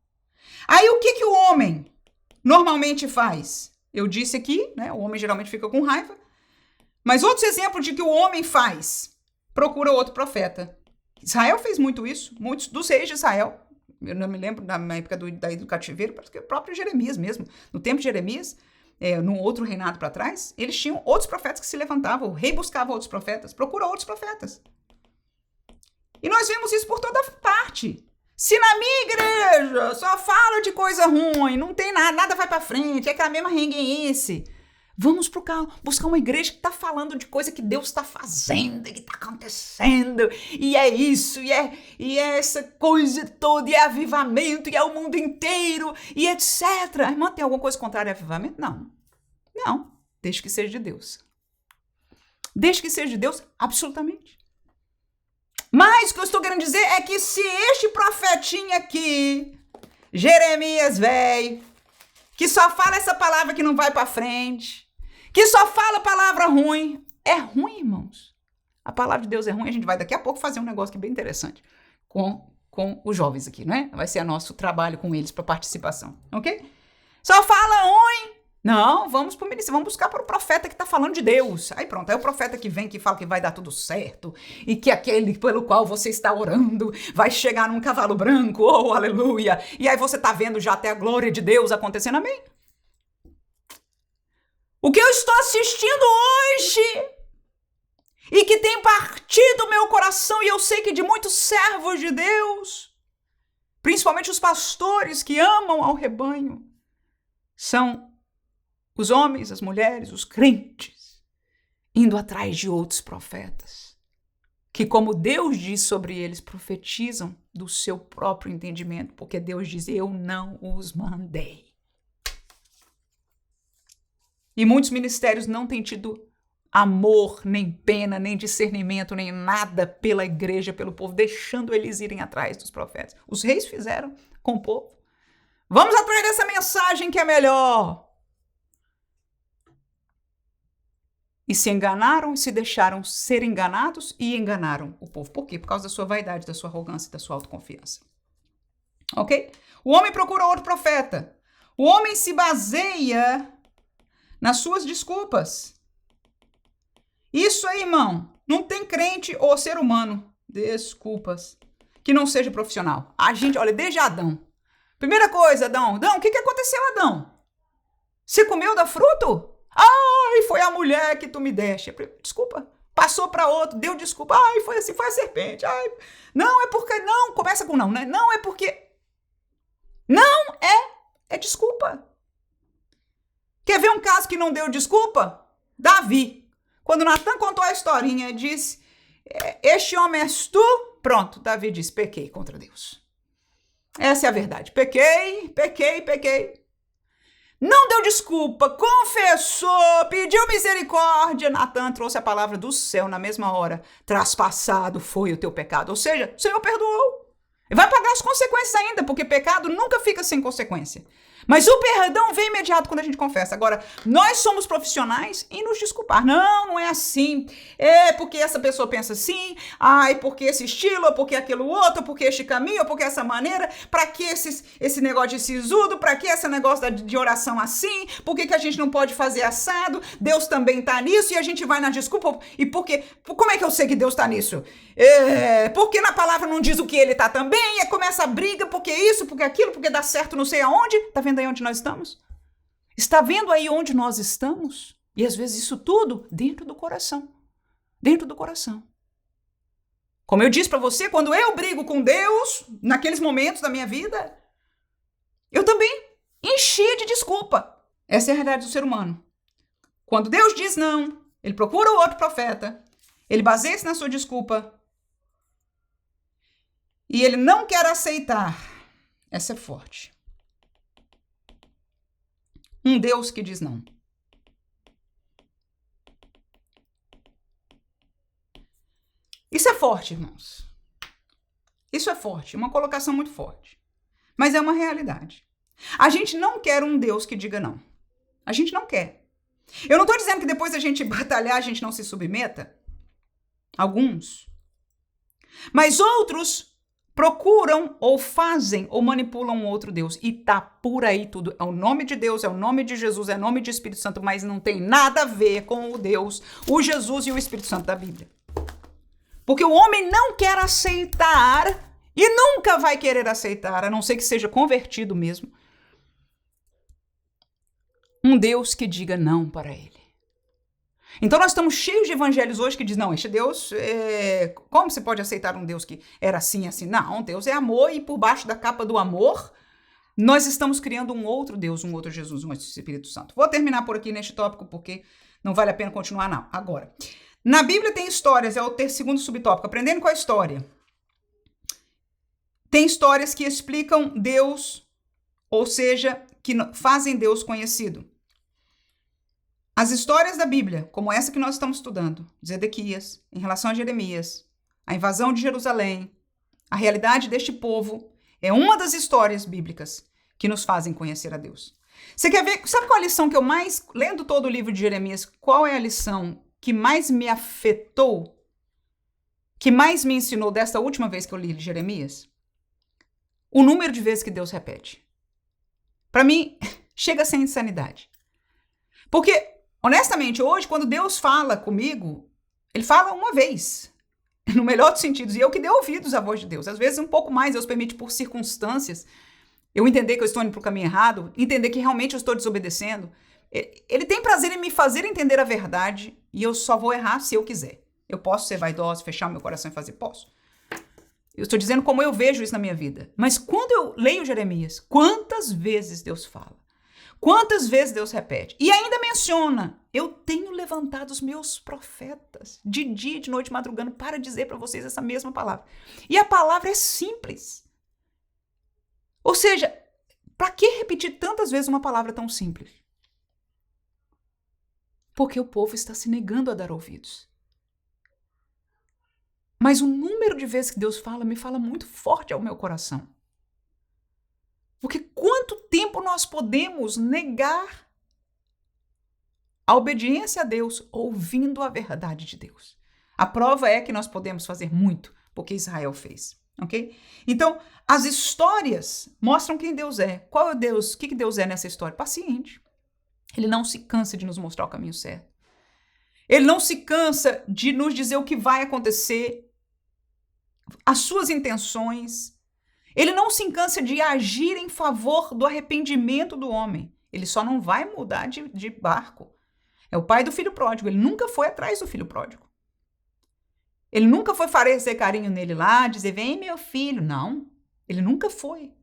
Aí o que o homem normalmente faz? Eu disse aqui, né? O homem geralmente fica com raiva. Mas outros exemplos de que o homem faz, procura outro profeta. Israel fez muito isso, muitos dos reis de Israel. Eu não me lembro na época do cativeiro, porque o próprio Jeremias mesmo. No tempo de Jeremias, num outro reinado para trás, eles tinham outros profetas que se levantavam. O rei buscava outros profetas, procura outros profetas. E nós vemos isso por toda parte. Se na minha igreja só fala de coisa ruim, não tem nada vai para frente, é aquela mesma renguense. Vamos buscar uma igreja que está falando de coisa que Deus está fazendo, que está acontecendo, e é isso, e é essa coisa toda, e é avivamento, e é o mundo inteiro, e etc. A irmã tem alguma coisa contrária a avivamento? Não, deixe que seja de Deus. Deixe que seja de Deus, absolutamente. Mas o que eu estou querendo dizer é que se este profetinha aqui, Jeremias velho, que só fala essa palavra que não vai para frente, que só fala palavra ruim, é ruim, irmãos. A palavra de Deus é ruim, a gente vai daqui a pouco fazer um negócio que é bem interessante com os jovens aqui, não é? Vai ser nosso trabalho com eles para participação, ok? Só fala ruim. Não, vamos para o ministério, vamos buscar para o profeta que está falando de Deus. Aí pronto, é o profeta que vem, que fala que vai dar tudo certo e que aquele pelo qual você está orando vai chegar num cavalo branco, oh, aleluia. E aí você está vendo já até a glória de Deus acontecendo, amém? O que eu estou assistindo hoje e que tem partido o meu coração, e eu sei que de muitos servos de Deus, principalmente os pastores que amam ao rebanho, são os homens, as mulheres, os crentes, indo atrás de outros profetas, que, como Deus diz sobre eles, profetizam do seu próprio entendimento, porque Deus diz, eu não os mandei. E muitos ministérios não têm tido amor, nem pena, nem discernimento, nem nada pela igreja, pelo povo, deixando eles irem atrás dos profetas. Os reis fizeram com o povo. Vamos atrás dessa mensagem que é melhor. E se enganaram, se deixaram ser enganados e enganaram o povo. Por quê? Por causa da sua vaidade, da sua arrogância, da sua autoconfiança. Ok? O homem procura outro profeta. O homem se baseia nas suas desculpas. Isso aí, irmão, não tem crente ou ser humano, desculpas, que não seja profissional. A gente, olha, desde Adão. Primeira coisa, Adão, o que aconteceu, Adão? Você comeu da fruto? Ai, foi a mulher que tu me deste. Desculpa. Passou para outro, deu desculpa. Ai, foi assim, foi a serpente. Ai, não, é porque não. Começa com não, né? Não, é porque. Não é desculpa. Quer ver um caso que não deu desculpa? Davi. Quando Natan contou a historinha, disse: este homem és tu? Pronto, Davi disse: pequei contra Deus. Essa é a verdade. Pequei. Não deu desculpa, confessou, pediu misericórdia. Natan trouxe a palavra do céu na mesma hora. Traspassado foi o teu pecado. Ou seja, o Senhor perdoou. E vai pagar as consequências ainda, porque pecado nunca fica sem consequência. Mas o perdão vem imediato quando a gente confessa. Agora, nós somos profissionais em nos desculpar. Não é assim. É porque essa pessoa pensa assim. Ai, porque esse estilo, ou porque aquilo outro, ou porque este caminho, ou porque essa maneira. Pra que esse negócio de sisudo? Pra que esse negócio de oração assim? Por que a gente não pode fazer assado? Deus também tá nisso e a gente vai na desculpa. E por quê? Como é que eu sei que Deus tá nisso? Porque na palavra não diz o que ele tá também. E começa a briga, porque isso, porque aquilo, porque dá certo não sei aonde. Tá vendo aí onde nós estamos? Está vendo aí onde nós estamos? E às vezes isso tudo dentro do coração. Dentro do coração. Como eu disse para você, quando eu brigo com Deus, naqueles momentos da minha vida, eu também enchia de desculpa. Essa é a realidade do ser humano. Quando Deus diz não, ele procura o outro profeta, ele baseia-se na sua desculpa e ele não quer aceitar. Essa é forte. Um Deus que diz não. Isso é forte, irmãos. Isso é forte, uma colocação muito forte. Mas é uma realidade. A gente não quer um Deus que diga não. A gente não quer. Eu não estou dizendo que depois da gente batalhar a gente não se submeta. Alguns. Mas outros procuram ou fazem ou manipulam um outro Deus. E tá por aí tudo. É o nome de Deus, é o nome de Jesus, é o nome de Espírito Santo, mas não tem nada a ver com o Deus, o Jesus e o Espírito Santo da Bíblia. Porque o homem não quer aceitar e nunca vai querer aceitar, a não ser que seja convertido mesmo, um Deus que diga não para ele. Então nós estamos cheios de evangelhos hoje que diz, não, este Deus, como você pode aceitar um Deus que era assim, assim? Não, Deus é amor e por baixo da capa do amor, nós estamos criando um outro Deus, um outro Jesus, um outro Espírito Santo. Vou terminar por aqui neste tópico porque não vale a pena continuar, não. Agora, na Bíblia tem histórias, é o segundo subtópico, aprendendo com a história. Tem histórias que explicam Deus, ou seja, que fazem Deus conhecido. As histórias da Bíblia, como essa que nós estamos estudando, de Zedequias, em relação a Jeremias, a invasão de Jerusalém, a realidade deste povo, é uma das histórias bíblicas que nos fazem conhecer a Deus. Você quer ver, sabe qual a lição que eu mais, lendo todo o livro de Jeremias, qual é a lição que mais me afetou, que mais me ensinou desta última vez que eu li Jeremias? O número de vezes que Deus repete. Para mim, chega a ser insanidade. Porque, honestamente, hoje, quando Deus fala comigo, ele fala uma vez, no melhor dos sentidos, e eu que dei ouvidos à voz de Deus. Às vezes um pouco mais, Deus permite por circunstâncias, eu entender que eu estou indo para o caminho errado, entender que realmente eu estou desobedecendo. Ele tem prazer em me fazer entender a verdade e eu só vou errar se eu quiser. Eu posso ser vaidosa, fechar meu coração e fazer? Posso. Eu estou dizendo como eu vejo isso na minha vida. Mas quando eu leio Jeremias, quantas vezes Deus fala? Quantas vezes Deus repete? E ainda menciona, eu tenho levantado os meus profetas de dia e de noite madrugando para dizer para vocês essa mesma palavra. E a palavra é simples. Ou seja, para que repetir tantas vezes uma palavra tão simples? Porque o povo está se negando a dar ouvidos. Mas o número de vezes que Deus fala, me fala muito forte ao meu coração. Porque quanto tempo nós podemos negar a obediência a Deus ouvindo a verdade de Deus? A prova é que nós podemos fazer muito, porque Israel fez, ok? Então, as histórias mostram quem Deus é. Qual é Deus? O que Deus é nessa história? Paciente. Ele não se cansa de nos mostrar o caminho certo. Ele não se cansa de nos dizer o que vai acontecer, as suas intenções. Ele não se cansa de agir em favor do arrependimento do homem. Ele só não vai mudar de barco. É o pai do filho pródigo. Ele nunca foi atrás do filho pródigo. Ele nunca foi fazer carinho nele lá, dizer, vem meu filho. Não, ele nunca foi.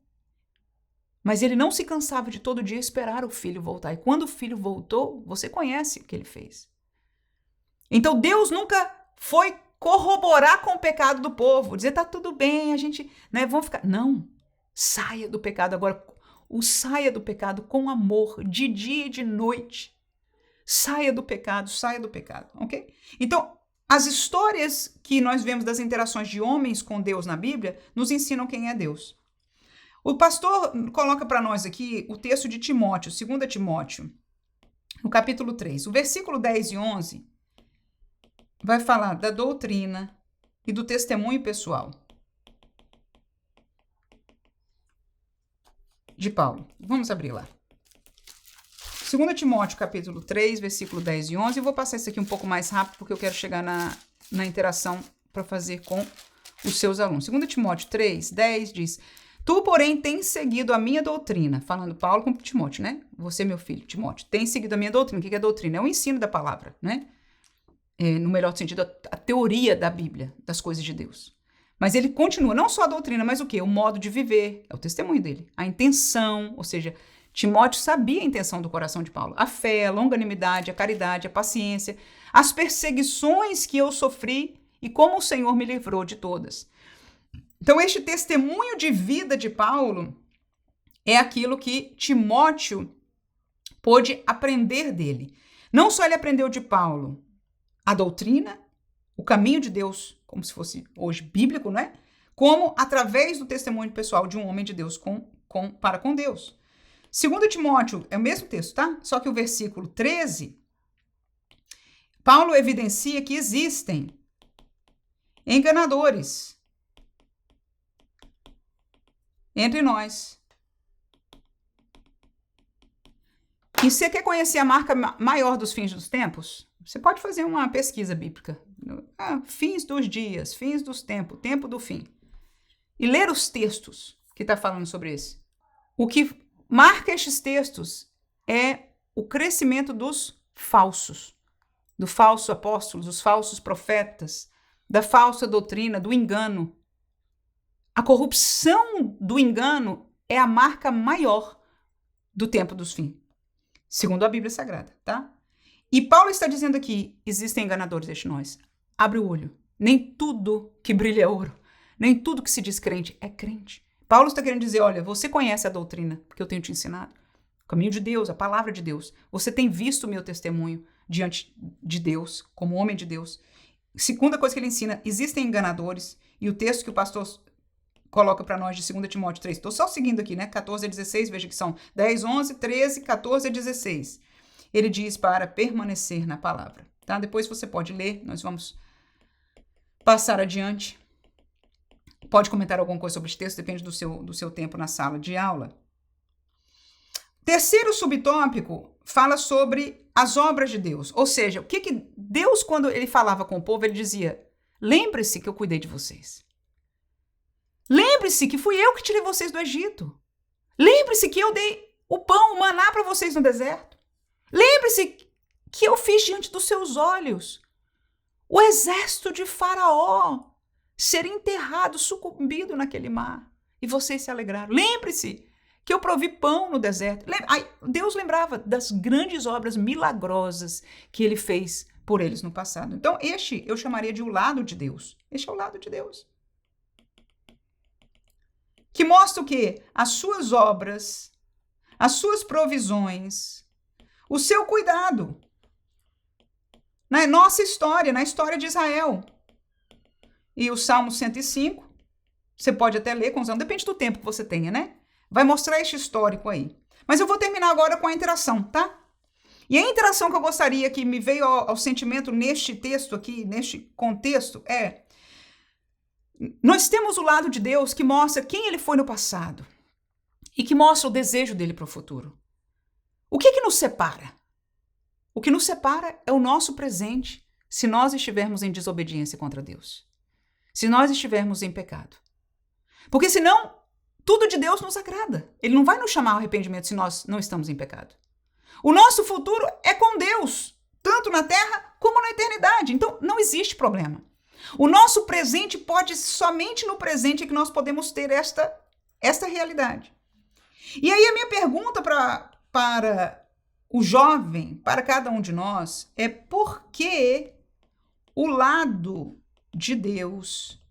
Mas ele não se cansava de todo dia esperar o filho voltar. E quando o filho voltou, você conhece o que ele fez. Então Deus nunca foi corroborar com o pecado do povo, dizer, tá tudo bem, a gente, vamos ficar. Não, saia do pecado agora. Saia do pecado com amor, de dia e de noite. Saia do pecado, ok? Então, as histórias que nós vemos das interações de homens com Deus na Bíblia nos ensinam quem é Deus. O pastor coloca para nós aqui o texto de Timóteo, 2 Timóteo, no capítulo 3. O versículo 10 e 11 vai falar da doutrina e do testemunho pessoal de Paulo. Vamos abrir lá. 2 Timóteo, capítulo 3, versículo 10 e 11. Eu vou passar isso aqui um pouco mais rápido, porque eu quero chegar na interação para fazer com os seus alunos. 2 Timóteo 3, 10 diz, tu, porém, tens seguido a minha doutrina. Falando Paulo com Timóteo, né? Você, meu filho, Timóteo, tens seguido a minha doutrina. O que é doutrina? É o ensino da palavra, né? No melhor sentido, a teoria da Bíblia, das coisas de Deus. Mas ele continua, não só a doutrina, mas o quê? O modo de viver, é o testemunho dele. A intenção, ou seja, Timóteo sabia a intenção do coração de Paulo. A fé, a longanimidade, a caridade, a paciência, as perseguições que eu sofri e como o Senhor me livrou de todas. Então, este testemunho de vida de Paulo é aquilo que Timóteo pôde aprender dele. Não só ele aprendeu de Paulo a doutrina, o caminho de Deus, como se fosse hoje bíblico, não é? Como através do testemunho pessoal de um homem de Deus para com Deus. 2 Timóteo, é o mesmo texto, tá? Só que o versículo 13, Paulo evidencia que existem enganadores entre nós. E você quer conhecer a marca maior dos fins dos tempos? Você pode fazer uma pesquisa bíblica. Fins dos dias, fins dos tempos, tempo do fim. E ler os textos que está falando sobre isso. O que marca estes textos é o crescimento dos falsos, do falso apóstolo, dos falsos profetas, da falsa doutrina, do engano. A corrupção do engano é a marca maior do tempo dos fins, segundo a Bíblia Sagrada, tá? E Paulo está dizendo aqui, existem enganadores entre nós. Abre o olho. Nem tudo que brilha é ouro. Nem tudo que se diz crente é crente. Paulo está querendo dizer, olha, você conhece a doutrina que eu tenho te ensinado. O caminho de Deus, a palavra de Deus. Você tem visto o meu testemunho diante de Deus, como homem de Deus. Segunda coisa que ele ensina, existem enganadores. E o texto que o pastor coloca para nós de 2 Timóteo 3. Estou só seguindo aqui, né? 14 a 16, veja que são 10, 11, 13, 14 a 16. Ele diz para permanecer na palavra, tá? Depois você pode ler, nós vamos passar adiante. Pode comentar alguma coisa sobre esse texto, depende do seu tempo na sala de aula. Terceiro subtópico fala sobre as obras de Deus. Ou seja, o que Deus, quando ele falava com o povo, ele dizia, lembre-se que eu cuidei de vocês. Lembre-se que fui eu que tirei vocês do Egito. Lembre-se que eu dei o pão, o maná para vocês no deserto. Lembre-se que eu fiz diante dos seus olhos o exército de Faraó ser enterrado, sucumbido naquele mar. E vocês se alegraram. Lembre-se que eu provi pão no deserto. Deus lembrava das grandes obras milagrosas que ele fez por eles no passado. Então, este eu chamaria de o lado de Deus. Este é o lado de Deus. Que mostra o quê? As suas obras, as suas provisões, o seu cuidado. na nossa história, na história de Israel. E o Salmo 105, você pode até ler com os anos, depende do tempo que você tenha, né? Vai mostrar este histórico aí. Mas eu vou terminar agora com a interação, tá? E a interação que eu gostaria que me veio ao sentimento neste texto aqui, neste contexto, é: nós temos o lado de Deus que mostra quem ele foi no passado e que mostra o desejo dele para o futuro. O que nos separa? O que nos separa é o nosso presente se nós estivermos em desobediência contra Deus. Se nós estivermos em pecado. Porque senão, tudo de Deus nos agrada. Ele não vai nos chamar ao arrependimento se nós não estamos em pecado. O nosso futuro é com Deus, tanto na terra como na eternidade. Então, não existe problema. O nosso presente pode, somente no presente é que nós podemos ter esta realidade. E aí a minha pergunta para o jovem, para cada um de nós, é: por que o lado de Deus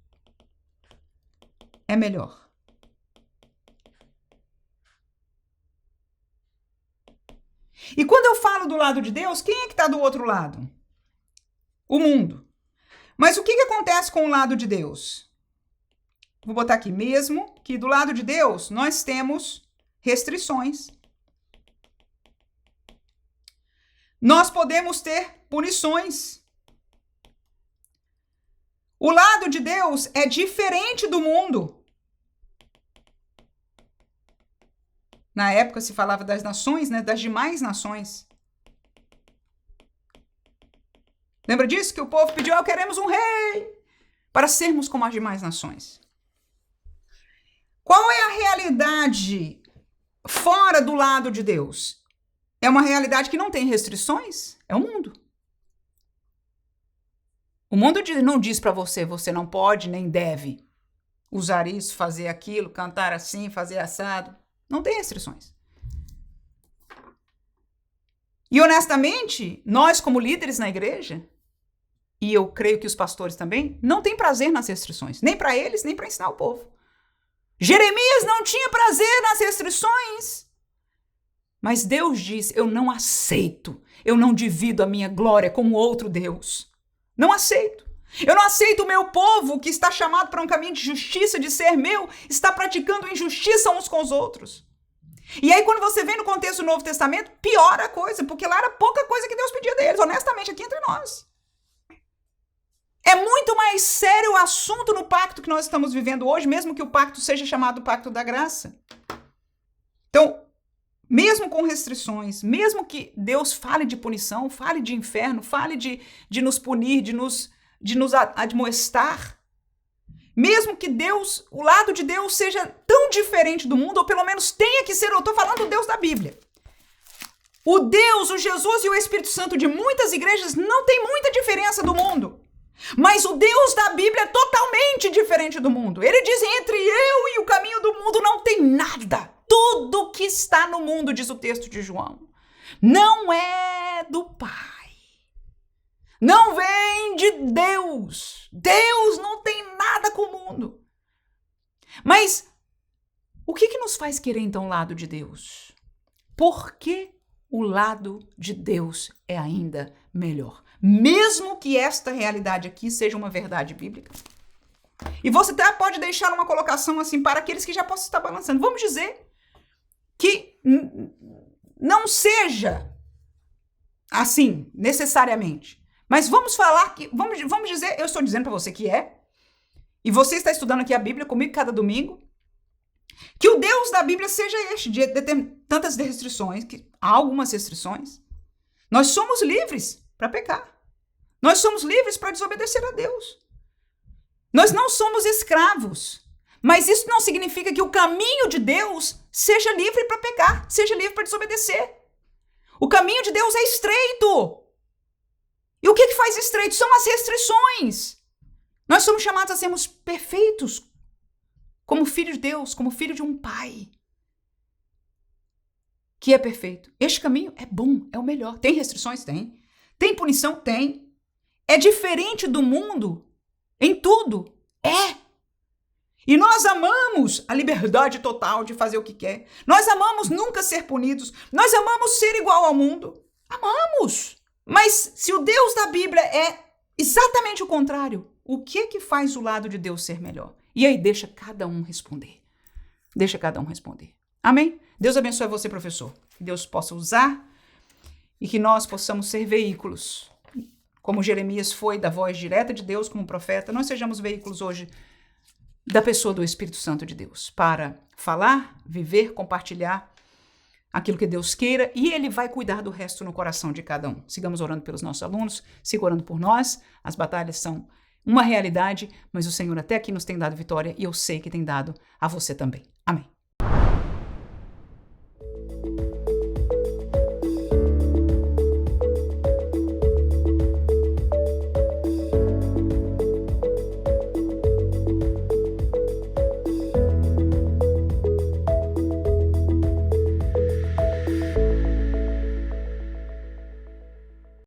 é melhor? E quando eu falo do lado de Deus, quem é que está do outro lado? O mundo. Mas o que acontece com o lado de Deus? Vou botar aqui mesmo que do lado de Deus nós temos restrições. Nós podemos ter punições. O lado de Deus é diferente do mundo. Na época se falava das nações, né, das demais nações. Lembra disso? Que o povo pediu: queremos um rei, para sermos como as demais nações. Qual é a realidade fora do lado de Deus? É uma realidade que não tem restrições? É o mundo. O mundo não diz para você: você não pode nem deve usar isso, fazer aquilo, cantar assim, fazer assado. Não tem restrições. E honestamente, nós como líderes na igreja, e eu creio que os pastores também, não tem prazer nas restrições. Nem para eles, nem para ensinar o povo. Jeremias não tinha prazer nas restrições. Mas Deus diz: eu não aceito. Eu não divido a minha glória com outro Deus. Não aceito. Eu não aceito o meu povo, que está chamado para um caminho de justiça, de ser meu, está praticando injustiça uns com os outros. E aí, quando você vem no contexto do Novo Testamento, piora a coisa, porque lá era pouca coisa que Deus pedia deles, honestamente, aqui entre nós. É muito mais sério o assunto no pacto que nós estamos vivendo hoje, mesmo que o pacto seja chamado Pacto da Graça. Então, mesmo com restrições, mesmo que Deus fale de punição, fale de inferno, fale de nos punir, de nos admoestar, mesmo que Deus, o lado de Deus seja tão diferente do mundo, ou pelo menos tenha que ser, eu estou falando do Deus da Bíblia. O Deus, o Jesus e o Espírito Santo de muitas igrejas não tem muita diferença do mundo. Mas o Deus da Bíblia é totalmente diferente do mundo. Ele diz: entre eu e o caminho do mundo não tem nada. Tudo que está no mundo, diz o texto de João, não é do Pai. Não vem de Deus. Deus não tem nada com o mundo. Mas o que nos faz querer então o lado de Deus? Por que o lado de Deus é ainda melhor? Mesmo que esta realidade aqui seja uma verdade bíblica. E você até pode deixar uma colocação assim para aqueles que já possam estar balançando. Vamos dizer que não seja assim, necessariamente. Mas vamos falar que, vamos dizer, eu estou dizendo para você que é, e você está estudando aqui a Bíblia comigo cada domingo, que o Deus da Bíblia seja este, de tantas restrições, que há algumas restrições. Nós somos livres para pecar. Nós somos livres para desobedecer a Deus. Nós não somos escravos. Mas isso não significa que o caminho de Deus seja livre para pecar, seja livre para desobedecer. O caminho de Deus é estreito. E o que faz estreito? São as restrições. Nós somos chamados a sermos perfeitos, como filho de Deus, como filho de um pai que é perfeito. Este caminho é bom, é o melhor. Tem restrições? Tem. Tem punição? Tem. É diferente do mundo em tudo? É. E nós amamos a liberdade total de fazer o que quer. Nós amamos nunca ser punidos. Nós amamos ser igual ao mundo. Amamos. Mas se o Deus da Bíblia é exatamente o contrário, o que faz o lado de Deus ser melhor? E aí deixa cada um responder. Deixa cada um responder. Amém? Deus abençoe você, professor. Que Deus possa usar e que nós possamos ser veículos. Como Jeremias foi da voz direta de Deus como profeta, nós sejamos veículos hoje da pessoa do Espírito Santo de Deus para falar, viver, compartilhar aquilo que Deus queira, e Ele vai cuidar do resto no coração de cada um. Sigamos orando pelos nossos alunos, siga orando por nós. As batalhas são uma realidade, mas o Senhor até aqui nos tem dado vitória e eu sei que tem dado a você também. Amém.